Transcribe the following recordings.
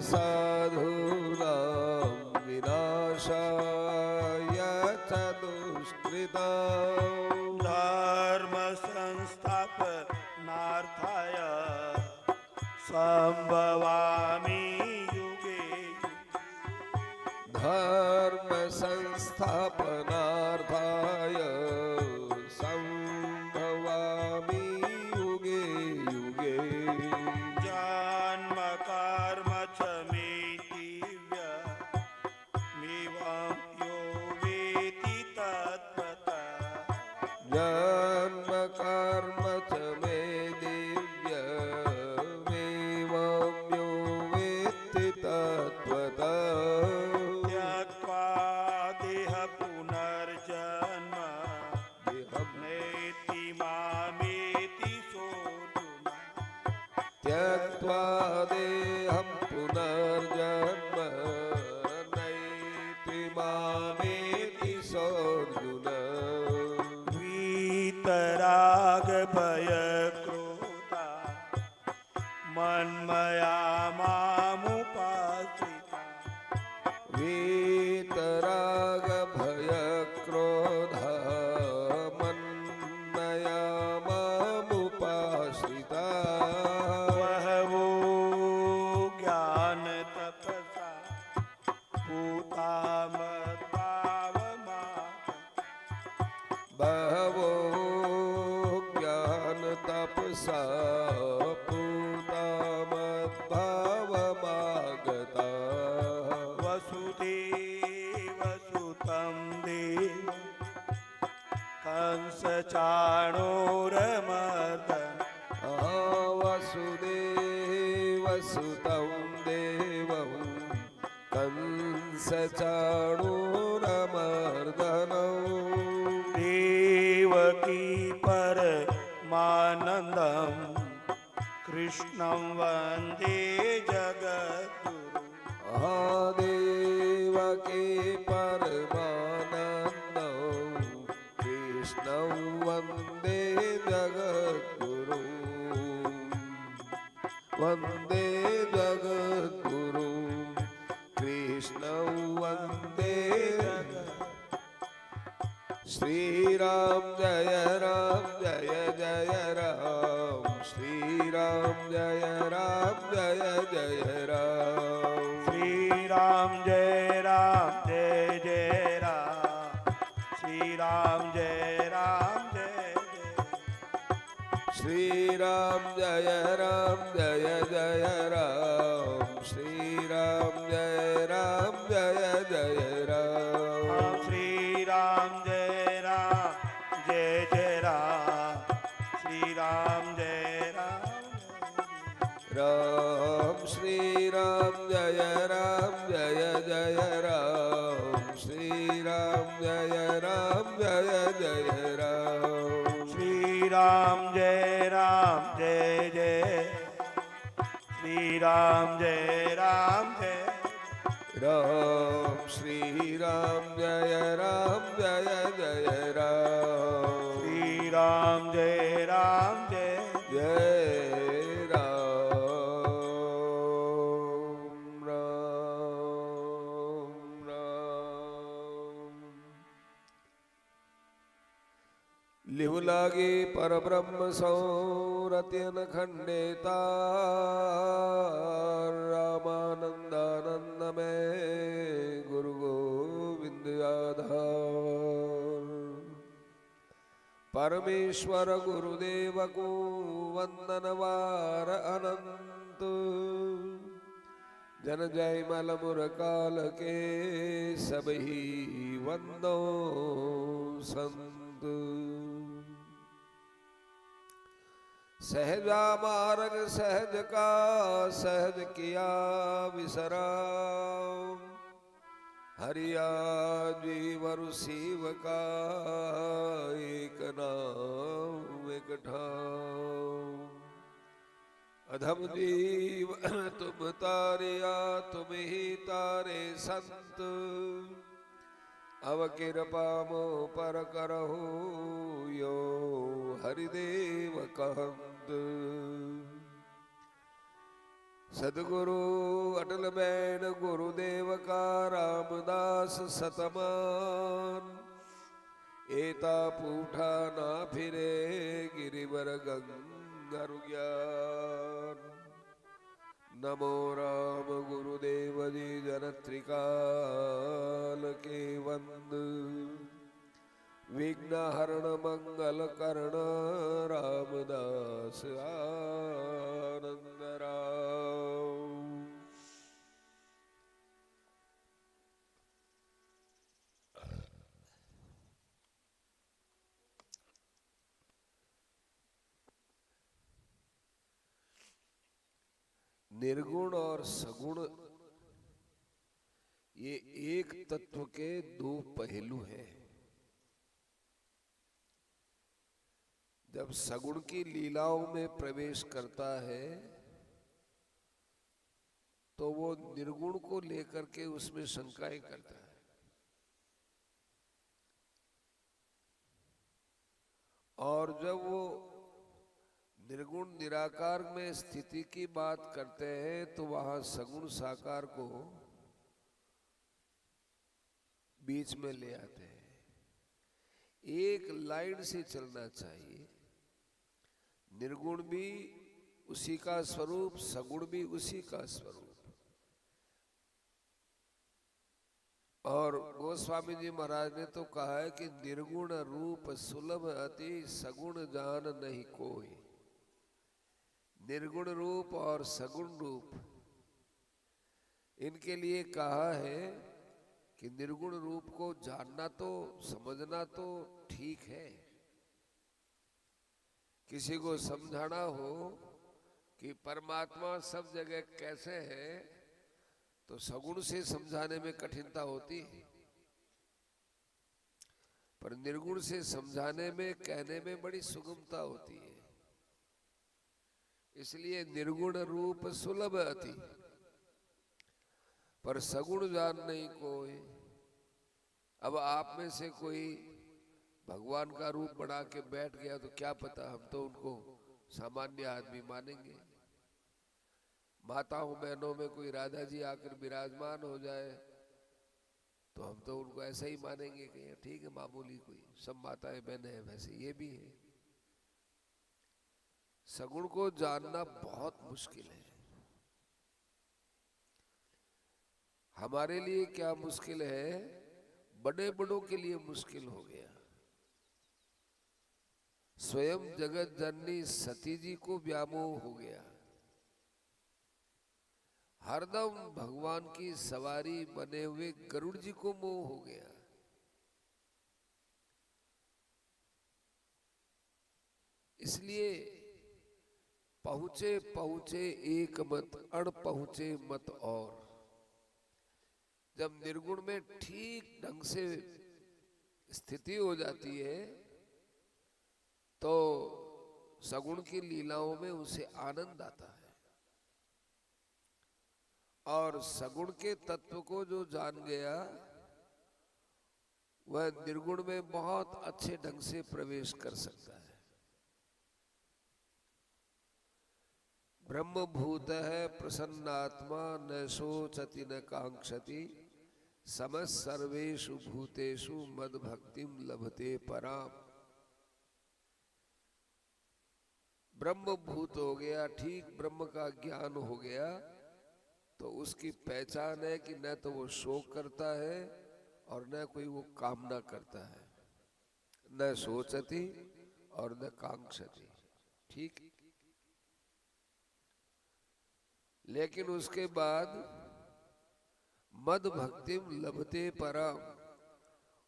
साधूनां विनाशाय च दुष्कृताम् धर्म संस्थापनार्थाय संभवामि युगे धर्म संस्थापनार्थाय संभवामि युगे युगे जन्म कर्म च मे दिव्यमेवं यो वेत्ति तत्त्वतः जन्म कर्म च मे दिव्यमेवं यो वेत्ति तत्त्वतः त्यक्त्वा देह पुनर्जन्म नेति मामेति सोऽर्जुन त्यक्त्वा देहं पुनर्जन्म नैति मामेति सोऽर्जुन वीतराग भय क्रोधा मन्मया मामुपाश्रिता वीतराग भय क्रोध मन्मया मामुपाश्रिता बहवो ज्ञान तपसा पूता मद्भावमा बहवो ज्ञान तपसा पूता मद्भावमागता वसुदेवसुतं देव कंसचाणूरमर्दन वसुदेवसुतं देवं कंसचाणूरमर्दनौ देवकी परमानन्दं कृष्णं वन्दे जगद्गुरु देवकी परमानन्दं कृष्णं वन्दे जगद्गुरुं वन्दे जगद्गुरुं कृष्णं वन्दे श्रीराम जय जय राम श्रीराम जय जय राम श्रीराम जय जय राम श्रीराम जय जय श्रीराम जय जय राम श्रीराम जय जय राम श्रीराम जय जय राम श्रीराम जय राम श्रीराम जय जय राम श्रीराम जय जय राम श्रीराम जय जय श्रीराम जय जय राम श्रीराम जय जय राम श्रीराम जय जय राम राम लिहु लागे परब्रह्म सौरत्यन खंडेता रामानंदानंद में गुरु गोविंद आधार परमेश्वर गुरुदेव को वंदनवार अनंत जन जय मल मुर काल के सबही वंदो संत सहजा मार्ग सहज का सहज किया विसराम हरिया जीवर शिव का एक नाम एक ठाम अधम जीव तुम तारिया तुम ही तारे संत अब कृपा मो पर करहु यो हरिदेव कहंत सदगुरु अटल बैन गुरुदेव का रामदास सतमान। एता पूठा ना फिरे गिरिवर गंगर ज्ञान। नमो राम गुरुदेव जी जन त्रिकाल के वंद। विघ्न हरण मंगल कर्ण रामदास आनंद राम। निर्गुण और सगुण ये एक तत्व के दो पहलू हैं। जब सगुण की लीलाओं में प्रवेश करता है तो वो निर्गुण को लेकर के उसमें शंकाएं करता है। और जब वो निर्गुण निराकार में स्थिति की बात करते हैं तो वहां सगुण साकार को बीच में ले आते हैं। एक लाइन से चलना चाहिए। निर्गुण भी उसी का स्वरूप, सगुण भी उसी का स्वरूप। और गोस्वामी जी महाराज ने तो कहा है कि निर्गुण रूप सुलभ अति सगुण जान नहीं कोई। निर्गुण रूप और सगुण रूप इनके लिए कहा है कि निर्गुण रूप को जानना तो समझना तो ठीक है। किसी को समझाना हो कि परमात्मा सब जगह कैसे है तो सगुण से समझाने में कठिनता होती है, पर निर्गुण से समझाने में कहने में बड़ी सुगमता होती है। इसलिए निर्गुण रूप सुलभ अति पर सगुण जान नहीं कोई। अब आप में से कोई भगवान का रूप बना के बैठ गया तो क्या पता, हम तो उनको सामान्य आदमी मानेंगे। माताओं बहनों में कोई राधा जी आकर विराजमान हो जाए तो हम तो उनको ऐसा ही मानेंगे कि ठीक है, मामूली कोई, सब माताएं बहन है। वैसे ये भी है। सगुण को जानना बहुत मुश्किल है। हमारे लिए क्या मुश्किल है, बड़े बड़ों के लिए मुश्किल हो गया। स्वयं जगत जननी सती जी को व्यामोह हो गया। हरदम भगवान की सवारी बने हुए गरुड़ जी को मोह हो गया। इसलिए पहुंचे पहुंचे एक मत, अड़ पहुंचे मत और। जब निर्गुण में ठीक ढंग से स्थिति हो जाती है तो सगुण की लीलाओं में उसे आनंद आता है। और सगुण के तत्व को जो जान गया वह निर्गुण में बहुत अच्छे ढंग से प्रवेश कर सकता है। ब्रह्मभूत है प्रसन्नात्मा न शोचति न कांक्षति समस्त सर्वेषु भूतेषु मद भक्तिम लभते पराम। ब्रह्म भूत हो गया, ठीक ब्रह्म का ज्ञान हो गया तो उसकी पहचान है कि न तो वो शोक करता है और न कोई वो कामना करता है। न सोचती और न कांक्षती। ठीक। लेकिन उसके बाद मद भक्तिम लभते पराम,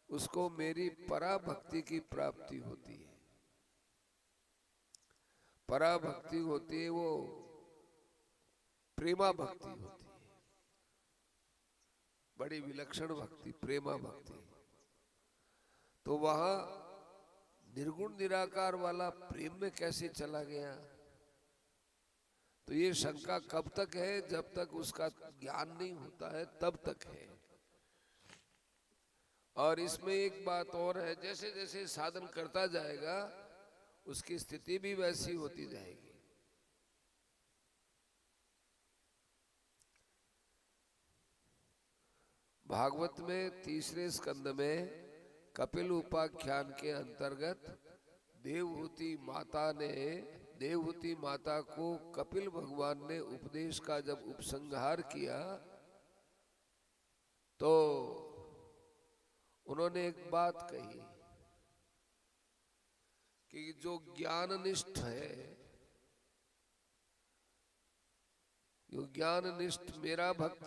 उसको मेरी पराभक्ति की प्राप्ति होती है। पराभक्ति होती है वो प्रेमा भक्ति होती है, बड़ी विलक्षण भक्ति, प्रेमा भक्ति। तो वहां निर्गुण निराकार वाला प्रेम में कैसे चला गया, तो ये शंका कब तक है, जब तक उसका ज्ञान नहीं होता है तब तक है। और इसमें एक बात और है, जैसे जैसे साधन करता जाएगा उसकी स्थिति भी वैसी होती जाएगी। भागवत में तीसरे स्कंद में कपिल उपाख्यान के अंतर्गत देवहूति माता को कपिल भगवान ने उपदेश का जब उपसंहार किया तो उन्होंने एक बात कही कि जो ज्ञाननिष्ठ है, जो ज्ञाननिष्ठ मेरा भक्त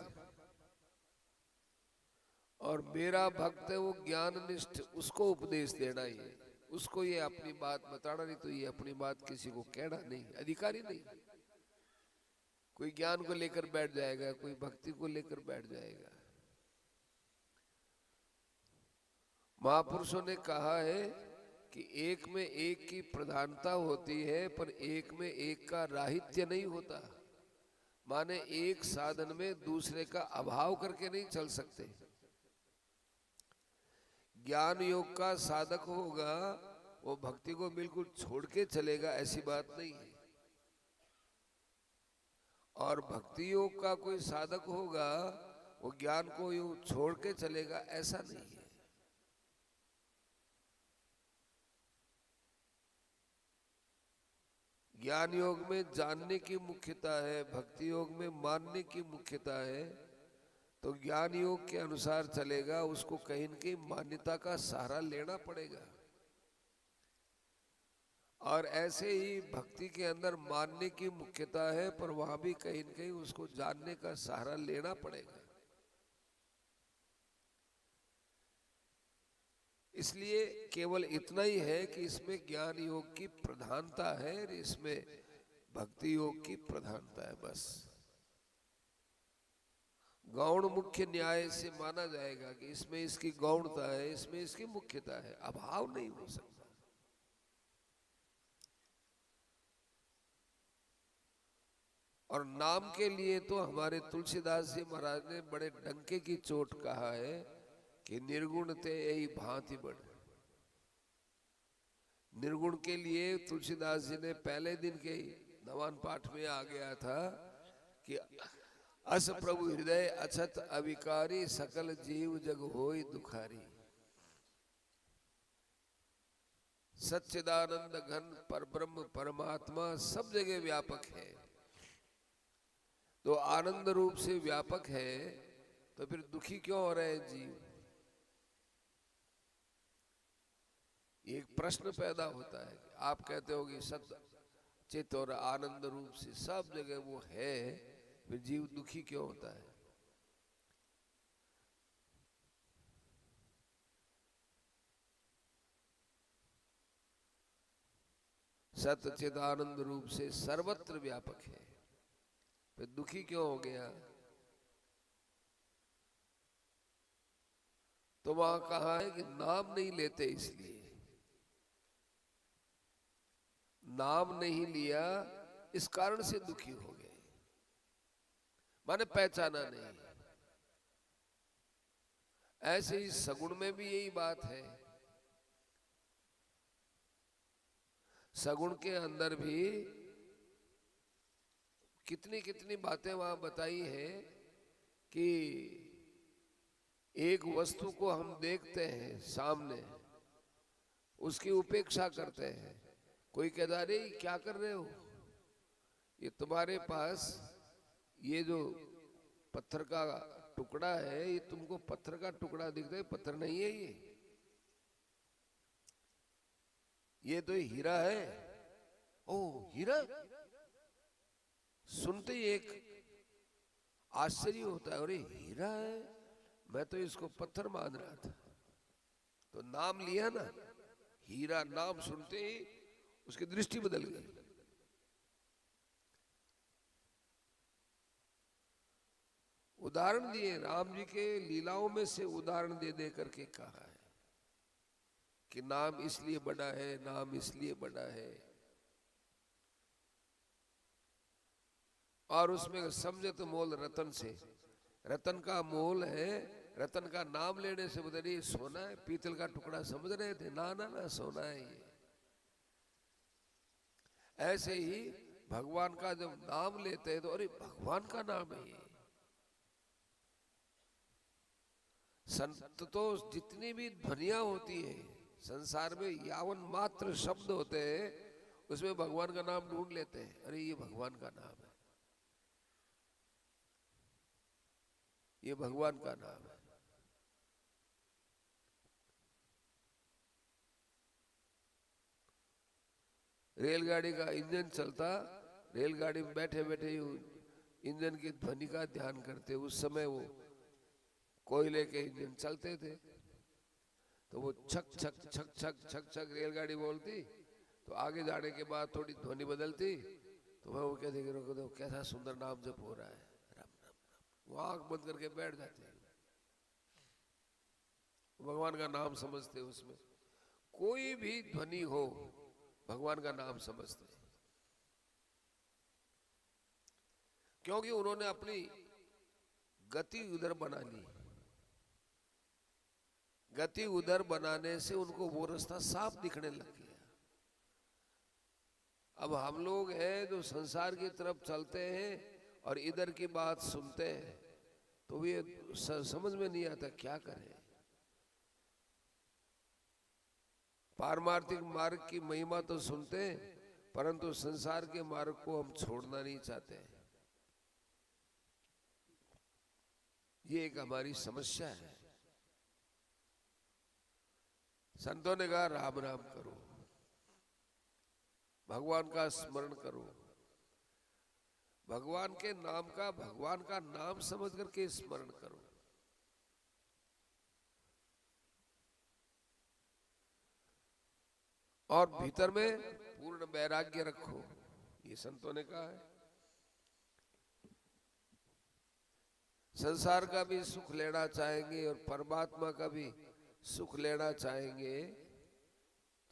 और मेरा भक्त है वो ज्ञाननिष्ठ, उसको उपदेश देना ही है, उसको ये अपनी बात बताना, नहीं तो ये अपनी बात किसी को कहना नहीं, अधिकारी नहीं। कोई ज्ञान को लेकर बैठ जाएगा, कोई भक्ति को लेकर बैठ जाएगा। महापुरुषों ने कहा है कि एक में एक की प्रधानता होती है पर एक में एक का राहित्य नहीं होता। माने एक साधन में दूसरे का अभाव करके नहीं चल सकते। ज्ञान योग का साधक होगा वो भक्ति को बिल्कुल छोड़ के चलेगा, ऐसी बात नहीं है। और भक्ति योग का कोई साधक होगा वो ज्ञान को यूं छोड़ के चलेगा, ऐसा नहीं है। ज्ञान योग में जानने की मुख्यता है, भक्ति योग में मानने की मुख्यता है। तो ज्ञान योग के अनुसार चलेगा, उसको कहीं न कहीं मान्यता का सहारा लेना पड़ेगा। और ऐसे ही भक्ति के अंदर मानने की मुख्यता है पर वहां भी कहीं न कहीं उसको जानने का सहारा लेना पड़ेगा। इसलिए केवल इतना ही है कि इसमें ज्ञान योग की प्रधानता है और इसमें भक्ति योग की प्रधानता है, बस। गौण मुख्य न्याय से माना जाएगा कि इसमें इसकी गौणता है, इसमें इसकी मुख्यता है, अभाव नहीं हो सकता। और नाम के लिए तो हमारे तुलसीदास जी महाराज ने बड़े डंके की चोट कहा है कि निर्गुण ते यही भांति बढ़। निर्गुण के लिए तुलसीदास जी ने पहले दिन के नवान पाठ में आ गया था कि अस प्रभु हृदय अछत अविकारी सकल जीव जग होई दुखारी। सच्चिदानंद घन पर ब्रह्म परमात्मा सब जगह व्यापक है। तो आनंद रूप से व्यापक है तो फिर दुखी क्यों हो रहे हैं जीव? एक प्रश्न पैदा होता है। आप कहते हो कि सत चित और आनंद रूप से सब जगह वो है, फिर जीव दुखी क्यों होता है? सत चित आनंद रूप से सर्वत्र व्यापक है, फिर दुखी क्यों हो गया? तो वहां कहा है कि नाम नहीं लेते, इसलिए नाम नहीं लिया, इस कारण से दुखी हो गए, माने पहचाना नहीं। ऐसे ही सगुण में भी यही बात है। सगुण के अंदर भी कितनी कितनी बातें वहां बताई हैं कि एक वस्तु को हम देखते हैं सामने, उसकी उपेक्षा करते हैं। कोई कहता अरे क्या कर रहे हो, ये तुम्हारे पास ये जो पत्थर का टुकड़ा है, ये तुमको पत्थर का टुकड़ा दिखता है, पत्थर नहीं है ये तो हीरा है। ओ हीरा, सुनते ही एक आश्चर्य होता है, अरे हीरा है, मैं तो इसको पत्थर मान रहा था। तो नाम लिया ना, हीरा नाम सुनते ही उसकी दृष्टि बदल गई। उदाहरण दिए, राम जी के लीलाओं में से उदाहरण दे दे करके कहा है कि नाम इसलिए बड़ा है, नाम इसलिए बड़ा है। और उसमें समझे तो मोल रतन से, रतन का मोल है, रतन का नाम लेने से बता रही सोना है, पीतल का टुकड़ा समझ रहे थे, ना ना ना सोना है ये। ऐसे ही भगवान का जब नाम लेते हैं तो अरे भगवान का नाम है ये। संत तो जितनी भी ध्वनियां होती है संसार में, यावन मात्र शब्द होते हैं, उसमें भगवान का नाम ढूंढ लेते हैं। अरे ये भगवान का नाम है, ये भगवान का नाम है। रेलगाड़ी का इंजन चलता, रेलगाड़ी में बैठे बैठे ही इंजन की ध्वनि का ध्यान करते। उस समय वो कोयले के इंजन चलते थे, तो वो छक छक छक छक छक छक रेलगाड़ी बोलती, तो आगे जाने के बाद थोड़ी ध्वनि बदलती, तो मैं वो कहते कि रोको, देखो कैसा सुंदर नाम जप हो रहा है, राम राम राम। वो आंख बंद करके बैठ जाते हैं, भगवान का नाम समझते। उसमें कोई भी ध्वनि हो भगवान का नाम समझते, क्योंकि उन्होंने अपनी गति उधर बना ली। गति उधर बनाने से उनको वो रास्ता साफ दिखने लग गया। अब हम लोग हैं जो संसार की तरफ चलते हैं और इधर की बात सुनते हैं, तो ये समझ में नहीं आता क्या करें। पारमार्थिक मार्ग की महिमा तो सुनते हैं, परंतु संसार के मार्ग को हम छोड़ना नहीं चाहते। ये एक हमारी समस्या है। संतों ने कहा राम राम करो, भगवान का स्मरण करो, भगवान के नाम का, भगवान का नाम समझ करके स्मरण करो। और भीतर में पूर्ण वैराग्य रखो, ये संतों ने कहा है। संसार का भी सुख लेना चाहेंगे और परमात्मा का भी सुख लेना चाहेंगे,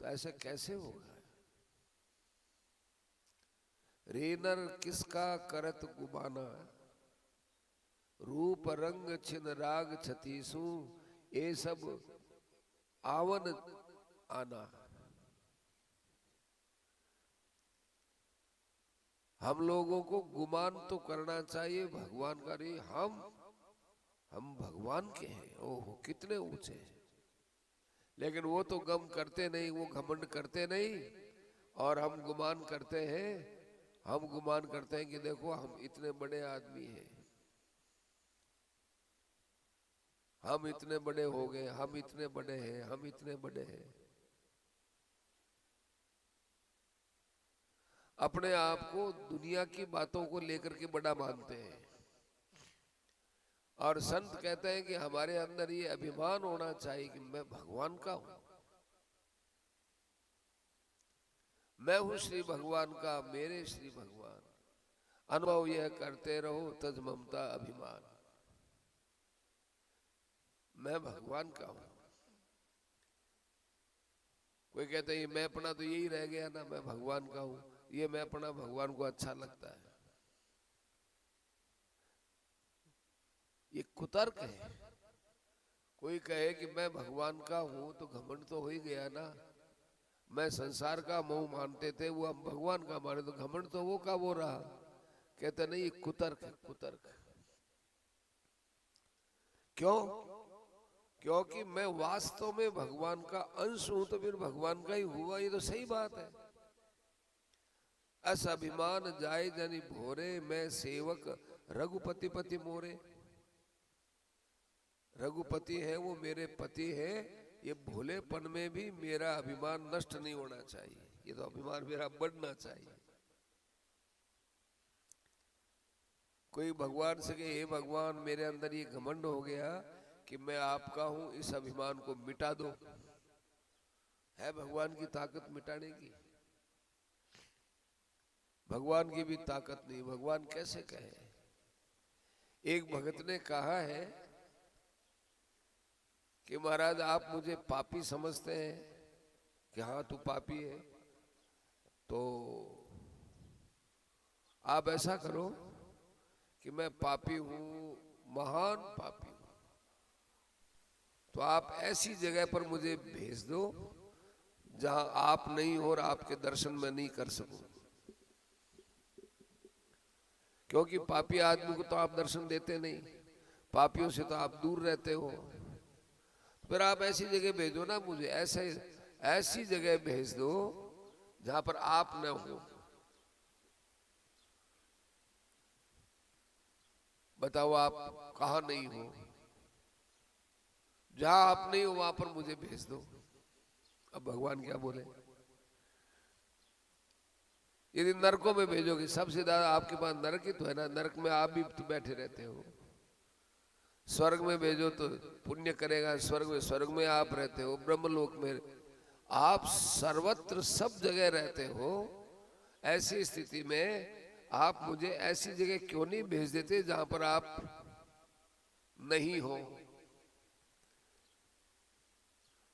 तो ऐसा कैसे होगा। रेनर किसका करत गुमाना, रूप रंग छिन राग छतीसु, ये सब आवन आना। हम लोगों को गुमान तो करना चाहिए भगवान का, रे हम भगवान के हैं, ओहो कितने ऊंचे हैं। लेकिन वो तो गम करते नहीं, वो घमंड करते नहीं, और हम गुमान करते हैं। हम गुमान करते हैं कि देखो हम इतने बड़े आदमी हैं, हम इतने बड़े हो गए, हम इतने बड़े हैं, हम इतने बड़े हैं। अपने आप को दुनिया की बातों को लेकर के बड़ा मानते हैं। और संत कहते हैं कि हमारे अंदर ये अभिमान होना चाहिए कि मैं भगवान का हूं, मैं हूं श्री भगवान का, मेरे श्री भगवान। अनुभव यह करते रहो तज ममता अभिमान, मैं भगवान का हूं। कोई कहते हैं मैं अपना तो यही रह गया ना, मैं भगवान का हूं। ये मैं अपना भगवान को अच्छा लगता है, ये कुतर्क है। कोई कहे कि मैं भगवान का हूं तो घमंड तो हो ही गया ना। मैं संसार का मोह मानते थे, वो हम भगवान का माने, तो घमंड तो वो का वो रहा। कहते नहीं, ये कुतर्क है, कुतर्क। क्यों? क्योंकि मैं वास्तव में भगवान का अंश हूं, तो फिर भगवान का ही हुआ, ये तो सही बात है। अस अभिमान जाय जनि भोरे, मैं सेवक रघुपति पति मोरे। रघुपति है वो मेरे पति है, ये भोलेपन में भी मेरा अभिमान नष्ट नहीं होना चाहिए, ये तो अभिमान मेरा बढ़ना चाहिए। कोई भगवान से कहे, हे भगवान मेरे अंदर ये घमंड हो गया कि मैं आपका हूं, इस अभिमान को मिटा दो। है भगवान की ताकत मिटाने की? भगवान की भी ताकत नहीं, भगवान कैसे कहे। एक भगत ने कहा है कि महाराज आप मुझे पापी समझते हैं कि हाँ तू पापी है, तो आप ऐसा करो कि मैं पापी हूं, महान पापी हूं, तो आप ऐसी जगह पर मुझे भेज दो जहां आप नहीं हो और आपके दर्शन मैं नहीं कर सकूं। क्योंकि पापी आदमी को तो आप दर्शन देते नहीं, पापियों से तो आप दूर रहते हो। फिर आप ऐसी जगह भेजो ना मुझे, ऐसे ऐसी जगह भेज दो जहां पर आप न हो। बताओ आप कहाँ नहीं हो? जहां आप नहीं हो वहां पर मुझे भेज दो। अब भगवान क्या बोले? यदि नरकों में भेजोगे, सबसे ज्यादा आपके पास नरक ही तो है ना, नरक में आप भी तो बैठे रहते हो। स्वर्ग में भेजो तो पुण्य करेगा, स्वर्ग में आप रहते हो, ब्रह्मलोक में आप सर्वत्र सब जगह रहते हो। ऐसी स्थिति में आप मुझे ऐसी जगह क्यों नहीं भेज देते जहां पर आप नहीं हो?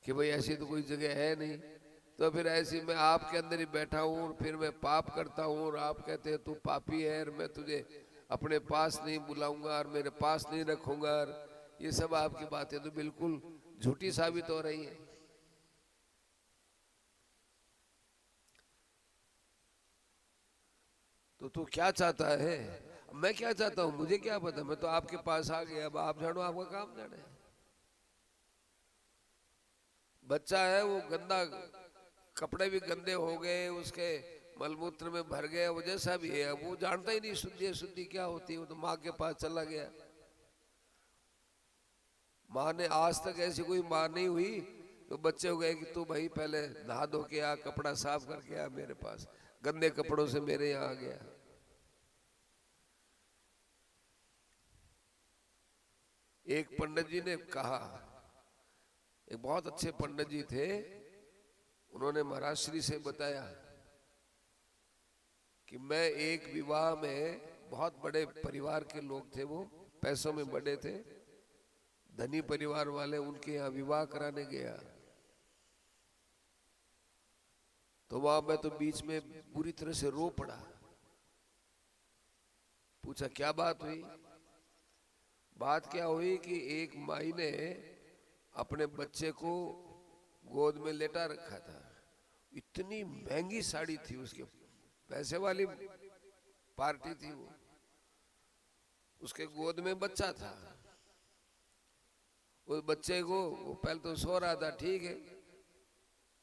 कि भाई ऐसी तो कोई जगह है नहीं, तो फिर ऐसी मैं आपके अंदर ही बैठा हूं, फिर मैं पाप करता हूं और आप कहते हैं तू पापी है और मैं तुझे अपने पास नहीं बुलाऊंगा और मेरे पास नहीं रखूंगा, और ये सब आपकी बातें तो बिल्कुल झूठी साबित हो रही है। तो तू क्या चाहता है? मैं क्या चाहता हूं मुझे क्या पता, मैं तो आपके पास आ गया, अब आप जानो, आपका काम जाने। बच्चा है वो गंदा, कपड़े भी गंदे हो गए, उसके मलमूत्र में भर गया, वो जैसा भी है, वो जानता ही नहीं शुद्धि शुद्धि क्या होती है, वो तो माँ के पास चला गया। माँ ने, आज तक ऐसी कोई माँ नहीं हुई तो बच्चे हो गए कि तू भाई पहले नहा धो के आ, कपड़ा साफ करके आ मेरे पास, गंदे कपड़ों से मेरे यहाँ आ गया। एक पंडित जी ने कहा, एक बहुत अच्छे पंडित जी थे, उन्होंने महाराज श्री से बताया कि मैं एक विवाह में, बहुत बड़े परिवार के लोग थे, वो पैसों में बड़े थे, धनी परिवार वाले, उनके यहाँ विवाह कराने गया। तो वहां मैं तो बीच में बुरी तरह से रो पड़ा। पूछा क्या बात हुई? बात क्या हुई कि एक माई ने अपने बच्चे को गोद में लेटा रखा था, इतनी महंगी साड़ी थी उसके, पैसे वाली पार्टी थी वो, उसके गोद में बच्चा था। उस बच्चे को, वो पहले तो सो रहा था ठीक है,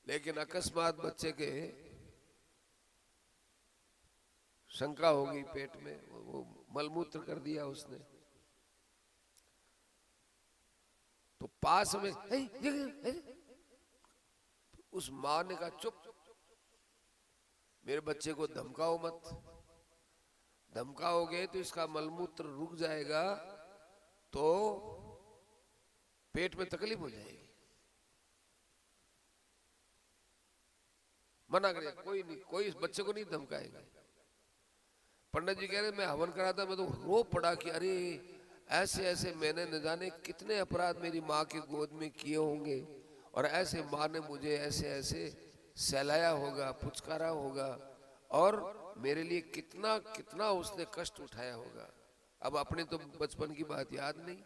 लेकिन अकस्मात बच्चे के शंका हो गई पेट में, वो मलमूत्र कर दिया उसने। तो पास में उस मां ने कहा चुप, मेरे बच्चे को धमकाओ मत, धमकाओगे तो इसका मलमूत्र रुक जाएगा तो पेट में तकलीफ हो जाएगी। मना करिए, कोई नहीं, कोई इस बच्चे को नहीं धमकाएगा। पंडित जी कह रहे मैं हवन करा था, मैं तो रो पड़ा कि अरे ऐसे ऐसे मैंने न जाने कितने अपराध मेरी माँ के गोद में किए होंगे, और ऐसे माँ ने मुझे ऐसे ऐसे सहलाया होगा, पुचकारा होगा, और मेरे लिए कितना कितना उसने कष्ट उठाया होगा। अब अपने तो बचपन की बात याद नहीं।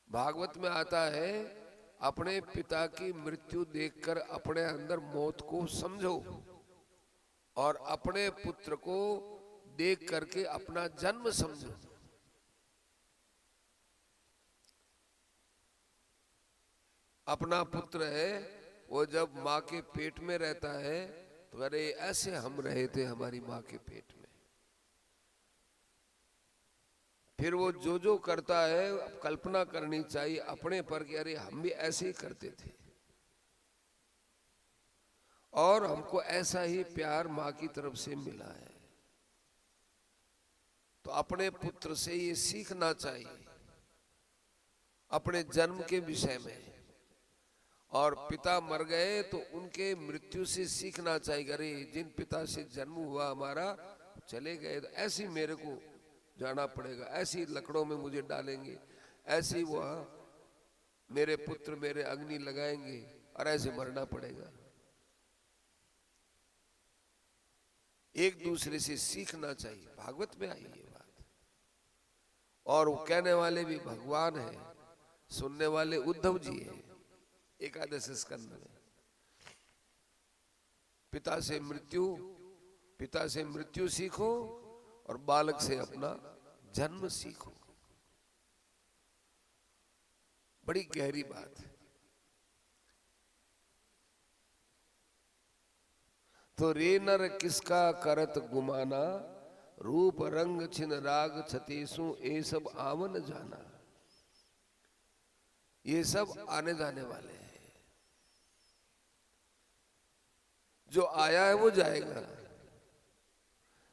भागवत में आता है, अपने पिता की मृत्यु देखकर अपने अंदर मौत को समझो, और अपने पुत्र को देख करके अपना जन्म समझो। अपना पुत्र है, वो जब माँ के पेट में रहता है तो अरे ऐसे हम रहे थे हमारी माँ के पेट में। फिर वो जो जो करता है, अब कल्पना करनी चाहिए अपने पर कि अरे हम भी ऐसे ही करते थे, और हमको ऐसा ही प्यार माँ की तरफ से मिला है। तो अपने पुत्र से ये सीखना चाहिए अपने जन्म के विषय में, और पिता मर गए तो उनके मृत्यु से सीखना चाहिए। अरे जिन पिता से जन्म हुआ हमारा चले गए, तो ऐसी मेरे को जाना पड़ेगा, ऐसी लकड़ों में मुझे डालेंगे, ऐसी वहां मेरे पुत्र मेरे अग्नि लगाएंगे, और ऐसे मरना पड़ेगा। एक दूसरे से सीखना चाहिए, भागवत में आई ये बात। और वो कहने वाले भी भगवान है, सुनने वाले उद्धव जी है। एकादश स्कंद में पिता से मृत्यु सीखो, और बालक से अपना जन्म सीखो। बड़ी गहरी बात है। तो रे नर किसका करत गुमाना, रूप रंग छिन राग छतीसु ये सब आवन जाना। ये सब आने जाने वाले हैं, जो आया है वो जाएगा।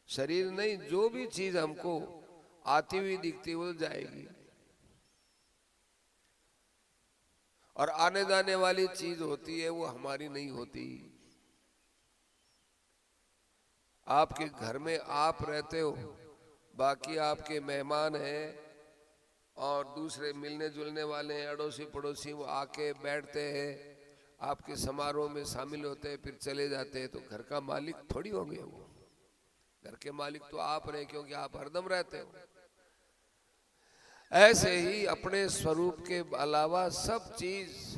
शरीर नहीं, जो भी चीज हमको आती हुई दिखती है वो जाएगी, और आने जाने वाली चीज होती है वो हमारी नहीं होती। आपके घर में आप रहते हो, बाकी आपके मेहमान हैं और दूसरे मिलने जुलने वाले हैं, अड़ोसी पड़ोसी, वो आके बैठते हैं, आपके समारोह में शामिल होते हैं, फिर चले जाते हैं। तो घर का मालिक थोड़ी होंगे वो, घर के मालिक तो आप रहे, क्योंकि आप हरदम रहते हो। ऐसे ही अपने स्वरूप के अलावा सब चीज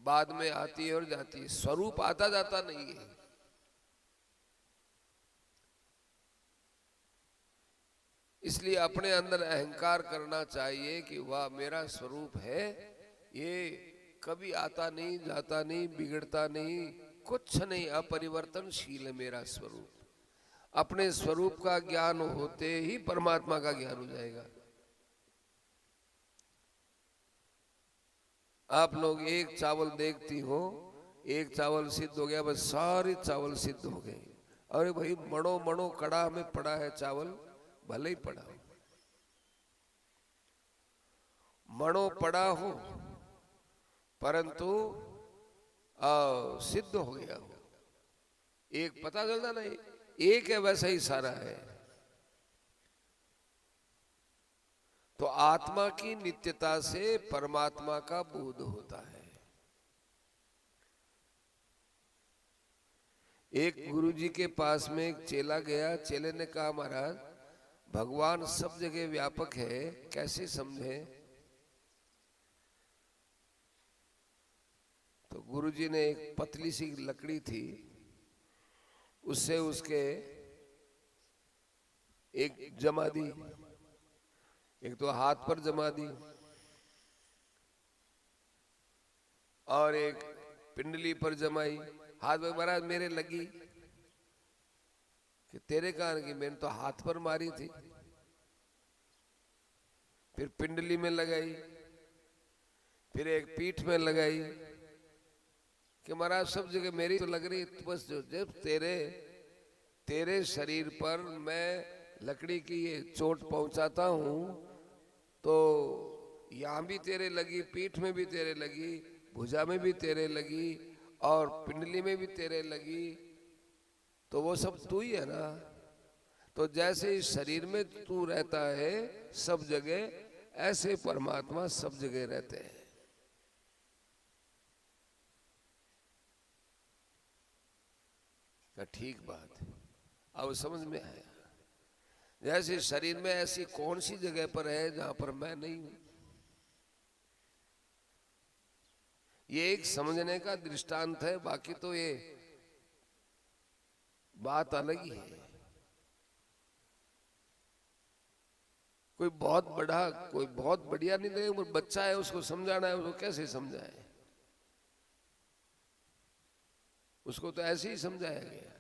बाद में आती है और जाती है, स्वरूप आता जाता नहीं है। इसलिए अपने अंदर अहंकार करना चाहिए कि वाह मेरा स्वरूप है, ये कभी आता नहीं, जाता नहीं, बिगड़ता नहीं, कुछ नहीं, अपरिवर्तनशील है मेरा स्वरूप। अपने स्वरूप का ज्ञान होते ही परमात्मा का ज्ञान हो जाएगा। आप लोग एक चावल देखती हो, एक चावल सिद्ध हो गया, बस सारे चावल सिद्ध हो गए। अरे भाई, मणो मणो कड़ा में पड़ा है चावल, भले ही पड़ा हो, मणो पड़ा हो, परंतु सिद्ध हो गया हो। एक पता चलता ना, एक है वैसा ही सारा है। तो आत्मा की नित्यता से परमात्मा का बोध होता है। एक गुरुजी के पास में एक चेला गया, चेले ने कहा महाराज भगवान सब जगह व्यापक है, कैसे समझे? तो गुरुजी ने एक पतली सी लकड़ी थी, उससे उसके एक जमा दी, एक तो हाथ पर जमा दी और एक पिंडली पर जमाई। हाथ में महाराज मेरे लगी कि तेरे कारण की, मैंने तो हाथ पर मारी थी। फिर पिंडली में लगाई, फिर एक पीठ में लगाई कि महाराज सब जगह मेरी तो लग रही। तो बस जब तेरे शरीर पर मैं लकड़ी की ये चोट पहुंचाता हूं, तो यहां भी तेरे लगी, पीठ में भी तेरे लगी, भुजा में भी तेरे लगी और पिंडली में भी तेरे लगी, तो वो सब तू ही है ना। तो जैसे इस शरीर में तू रहता है सब जगह, ऐसे परमात्मा सब जगह रहते हैं। ठीक बात है, अब समझ में आया। जैसे शरीर में ऐसी कौन सी जगह पर है जहां पर मैं नहीं हूं? ये एक समझने का दृष्टांत है, बाकी तो ये बात अलग ही है। कोई बहुत बड़ा, कोई बहुत बढ़िया नहीं देगा, वो बच्चा है, उसको समझाना है, उसको कैसे समझाए? उसको तो ऐसे ही समझाया गया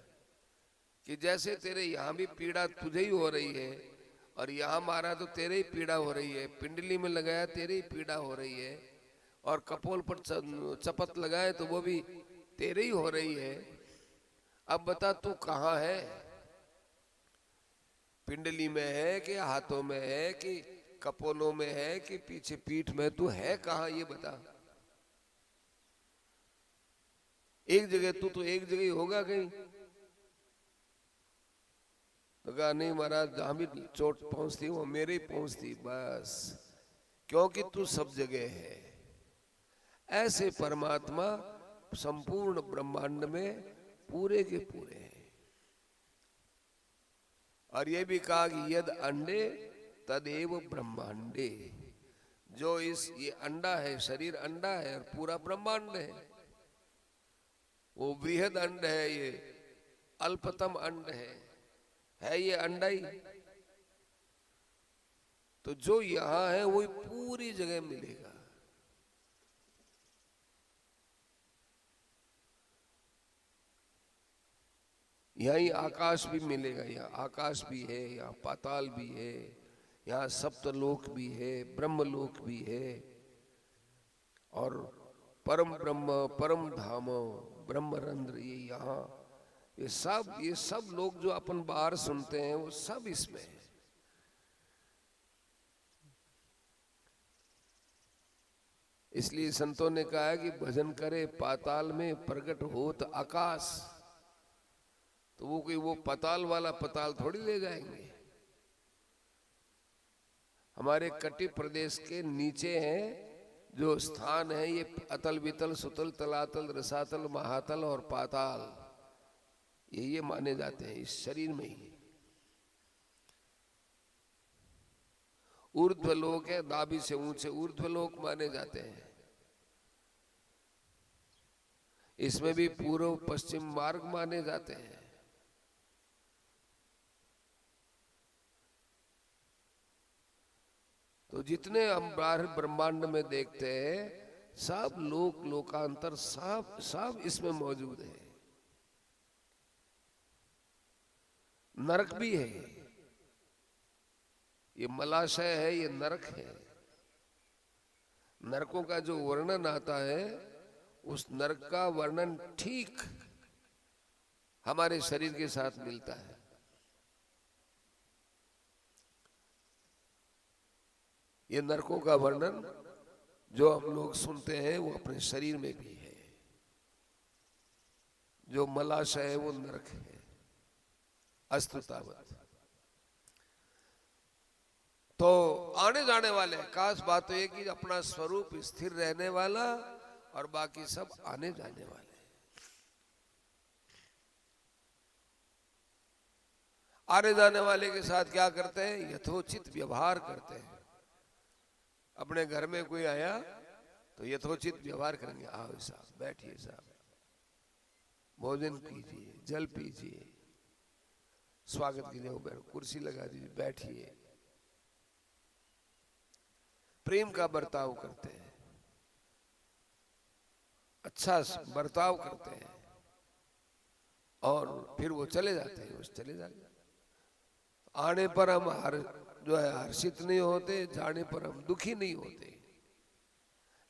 कि जैसे तेरे यहां भी पीड़ा तुझे ही हो रही है, और यहां मारा तो तेरे ही पीड़ा हो रही है, पिंडली में लगाया तेरे ही पीड़ा हो रही है, और कपोल पर चपत लगाए तो वो भी तेरे ही हो रही है। अब बता तू कहां है? पिंडली में है कि हाथों में है कि कपोलों में है कि पीछे पीठ में? तू है कहां ये बता। एक जगह तू तो एक जगह ही होगा कहीं। तो कहा नहीं महाराज, जहां भी चोट पहुंचती वो मेरे ही पहुंचती बस, क्योंकि तू सब जगह है। ऐसे परमात्मा संपूर्ण ब्रह्मांड में पूरे के पूरे हैं। और ये भी कहा कि यद अंडे तदेव ब्रह्मांडे, जो ये अंडा है, शरीर अंडा है और पूरा ब्रह्मांड है। वो बृहद अंड है, ये अल्पतम अंड है ये अंडा ही। तो जो यहां है वही पूरी जगह मिलेगा। यहीं आकाश भी मिलेगा, यहाँ आकाश भी है, यहाँ पाताल भी है, यहाँ सप्तलोक भी है, ब्रह्मलोक भी है, और परम ब्रह्म परम धाम ब्रह्मरंध्र ये यहाँ, ये सब लोग जो अपन बाहर सुनते हैं वो सब इसमें है। इसलिए संतों ने कहा है कि भजन करे पाताल में प्रकट होत आकाश। तो वो कोई वो पाताल वाला पाताल थोड़ी ले जाएंगे। हमारे कटी प्रदेश के नीचे हैं जो स्थान है, ये अतल वितल सुतल तलातल रसातल महातल और पाताल, ये माने जाते हैं इस शरीर में ही। ऊर्ध्वलोक है, नाभि से ऊंचे ऊर्ध्वलोक माने जाते हैं। इसमें भी पूर्व पश्चिम मार्ग माने जाते हैं। तो जितने हम बाहर ब्रह्मांड में देखते हैं सब लोक लोकांतर सब इसमें मौजूद है। नरक भी है, ये मलाशय है, ये नरक है। नरकों का जो वर्णन आता है उस नरक का वर्णन ठीक हमारे शरीर के साथ मिलता है। ये नरकों का वर्णन जो हम लोग सुनते हैं वो अपने शरीर में भी है। जो मलाशय है वो नरक है अस्तुतावत। तो आने जाने वाले, खास बात तो ये कि अपना स्वरूप स्थिर रहने वाला और बाकी सब आने जाने वाले। आने जाने वाले के साथ क्या करते हैं? यथोचित व्यवहार करते हैं। अपने घर में कोई आया तो यथोचित व्यवहार करेंगे। आओ साहब, बैठिए साहब, भोजन कीजिए, जल पीजिए, स्वागत के लिए कुर्सी लगा दीजिए, बैठिए। प्रेम का बर्ताव करते हैं, अच्छा बर्ताव करते हैं, और फिर वो चले जाते हैं, चले जाते हैं। आने पर हम जो है हर्षित नहीं होते, जाने पर हम दुखी नहीं होते।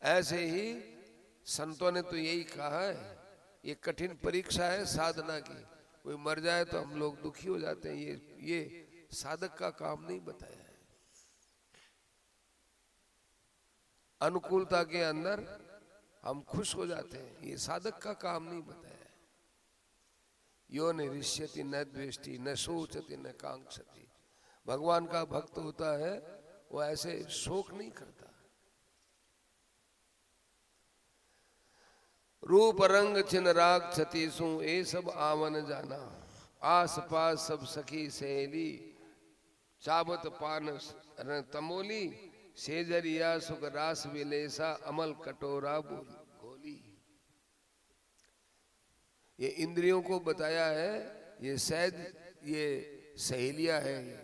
ऐसे ही संतों ने तो यही कहा है, ये कठिन परीक्षा है साधना की। कोई मर जाए तो हम लोग दुखी हो जाते हैं, ये साधक का काम नहीं बताया है। अनुकूलता के अंदर हम खुश हो जाते हैं, ये साधक का काम नहीं बताया है। यो न ऋष्यति न द्वेष्टि न शोचति न कांक्षति। भगवान का भक्त होता है वो ऐसे शोक नहीं करता। रूप रंग छिन राग छति सु ए सब आवन जाना। आस पास सब सखी सहेली चाबत पान तमोली। सेजरिया सुख रास विलेसा अमल कटोरा गोली। ये इंद्रियों को बताया है, ये सहज, ये सहेलियां है।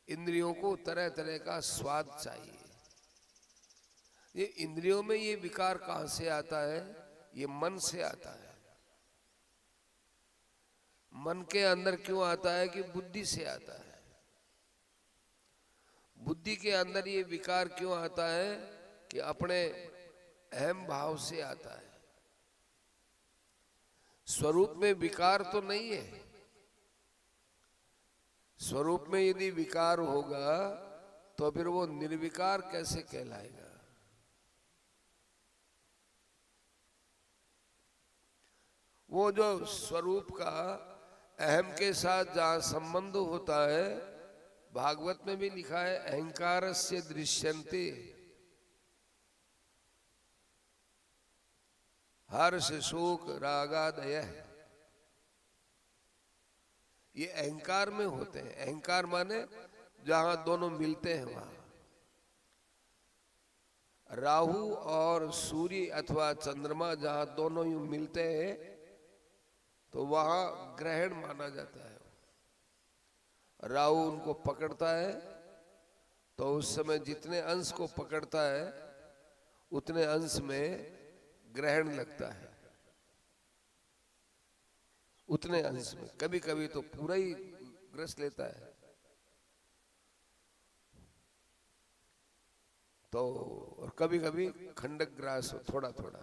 इंद्रियों को तरह तरह का स्वाद चाहिए। ये इंद्रियों में ये विकार कहां से आता है? ये मन से आता है। मन के अंदर क्यों आता है? कि बुद्धि से आता है। बुद्धि के अंदर ये विकार क्यों आता है? कि अपने अहम भाव से आता है। स्वरूप में विकार तो नहीं है। स्वरूप में यदि विकार होगा तो फिर वो निर्विकार कैसे कहलाएगा? वो जो स्वरूप का अहम के साथ जहां संबंध होता है, भागवत में भी लिखा है, अहंकारस्य दृश्यन्ते हर्ष शोक रागादय। ये अहंकार में होते हैं। अहंकार माने जहां दोनों मिलते हैं वहां। राहु और सूर्य अथवा चंद्रमा जहां दोनों यूं मिलते हैं तो वहां ग्रहण माना जाता है। राहु उनको पकड़ता है तो उस समय जितने अंश को पकड़ता है उतने अंश में ग्रहण लगता है। उतने अंश में, कभी कभी तो पूरा ही ग्रस लेता है। तो और कभी कभी खंडक ग्रास हो, थोड़ा थोड़ा।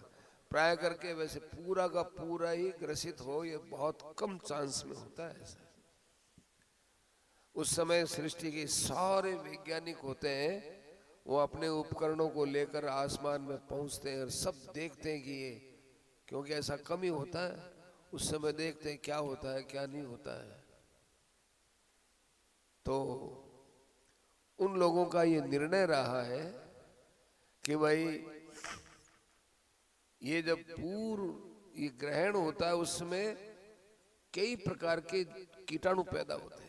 प्राय करके वैसे पूरा का पूरा ही ग्रसित हो ये बहुत कम चांस में होता है ऐसा। उस समय सृष्टि के सारे वैज्ञानिक होते हैं, वो अपने उपकरणों को लेकर आसमान में पहुंचते हैं और सब देखते हैं कि ये, क्योंकि ऐसा कम ही होता है, उस समय देखते हैं क्या होता है क्या नहीं होता है। तो उन लोगों का ये निर्णय रहा है कि भाई ये जब पूर्व ये ग्रहण होता है उसमें कई प्रकार के कीटाणु पैदा होते हैं,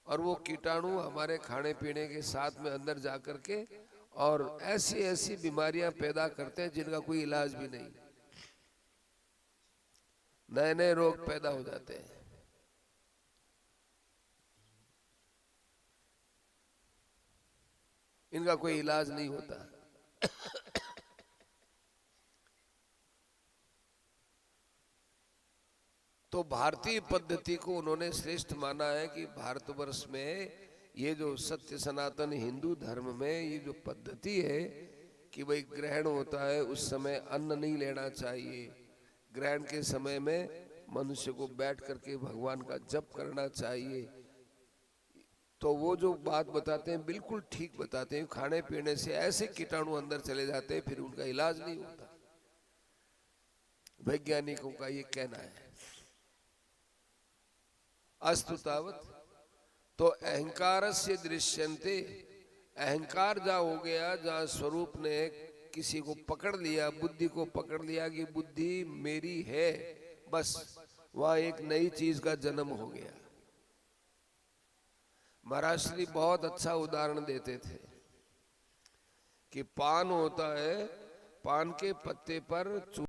और वो कीटाणु हमारे खाने पीने के साथ में अंदर जाकर के और ऐसी ऐसी बीमारियां पैदा करते हैं जिनका कोई इलाज भी नहीं, नए नए रोग पैदा हो जाते हैं। इनका कोई इलाज नहीं होता। तो भारतीय पद्धति को उन्होंने श्रेष्ठ माना है कि भारतवर्ष में ये जो सत्य सनातन हिंदू धर्म में ये जो पद्धति है कि भाई ग्रहण होता है उस समय अन्न नहीं लेना चाहिए, ग्रहण के समय में मनुष्य को बैठ करके भगवान का जप करना चाहिए, तो वो जो बात बताते हैं बिल्कुल ठीक बताते हैं। खाने पीने से ऐसे कीटाणु अंदर चले जाते हैं फिर उनका इलाज नहीं होता, वैज्ञानिकों का ये कहना है। अस्तु तावत। तो अहंकार से दृश्यन्ते, अहंकार जहाँ हो गया, जहाँ स्वरूप ने किसी को पकड़ लिया, बुद्धि को पकड़ लिया कि बुद्धि मेरी है, बस वहाँ एक नई चीज का जन्म हो गया। महाराज श्री बहुत अच्छा उदाहरण देते थे कि पान होता है, पान के पत्ते पर